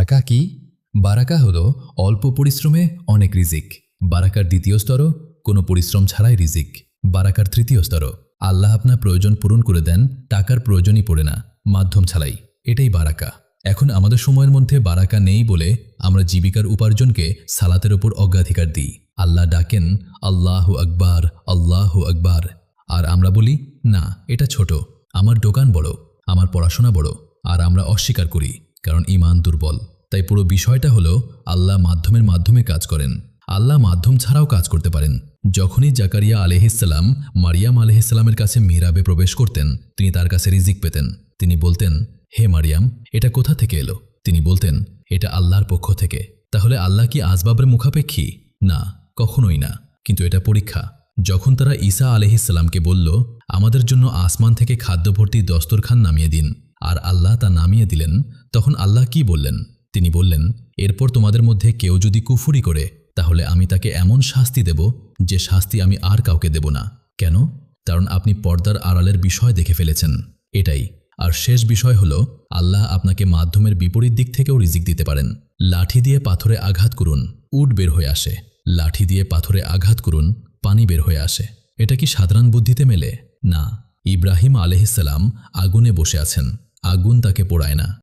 বারাকা কি? বারাকা হলো অল্প পরিশ্রমে অনেক রিজিক। বারাকার দ্বিতীয় স্তর কোনো পরিশ্রম ছাড়াই রিজিক। বারাকার তৃতীয় স্তর আল্লাহ আপনার প্রয়োজন পূরণ করে দেন, টাকার প্রয়োজনই পড়ে না, মাধ্যম ছাড়াই। এটাই বারাকা। এখন আমাদের সময়ের মধ্যে বারাকা নেই বলে আমরা জীবিকার উপার্জনকে সালাতের ওপর অগ্রাধিকার দিই। আল্লাহ ডাকেন আল্লাহু আকবার, আল্লাহু আকবার, আর আমরা বলি না, এটা ছোট, আমার দোকান বড়, আমার পড়াশোনা বড়, আর আমরা অস্বীকার করি কারণ ঈমান দুর্বল। তাই পুরো বিষয়টা হলো আল্লাহ মাধ্যমের মাধ্যমে কাজ করেন। আল্লাহ মাধ্যম ছাড়াও কাজ করতে পারেন। যখনই জাকারিয়া আলাইহিসসালাম মারিয়াম আলাইহিসসালামের কাছে মিহরাবে প্রবেশ করতেন, তিনি তার কাছে রিজিক পেতেন। তিনি বলতেন, হে মারিয়াম, এটা কোথা থেকে এলো? তিনি বলতেন, এটা আল্লাহর পক্ষ থেকে। তাহলে আল্লাহ কি আসবাবের মুখাপেক্ষী? না, কখনোই না। কিন্তু এটা পরীক্ষা। যখন তারা ঈসা আলাইহিসসালামকে বলল, আমাদের জন্য আসমান থেকে খাদ্যভর্তি দস্তরখান নামিয়ে দিন, আর আল্লাহ তা নামিয়ে দিলেন, তখন আল্লাহ কি বললেন? তিনি বললেন, এরপর তোমাদের মধ্যে কেউ যদি কুফরি করে, তাহলে আমি তাকে এমন শাস্তি দেব যে শাস্তি আমি আর কাউকে দেব না। কেন? কারণ আপনি পর্দার আড়ালের বিষয় দেখে ফেলেছেন। এটাই। আর শেষ বিষয় হলো, আল্লাহ আপনাকে মাধ্যমের বিপরীত দিক থেকেও রিজিক দিতে পারেন। লাঠি দিয়ে পাথরে আঘাত করুন, উট বের হয়ে আসে। লাঠি দিয়ে পাথরে আঘাত করুন, পানি বের হয়ে আসে। এটা কি সাধারণ বুদ্ধিতে মেলে? না। ইব্রাহিম আলাইহিসসালাম আগুনে বসে আছেন, আগুন তাকে পোড়ায় না।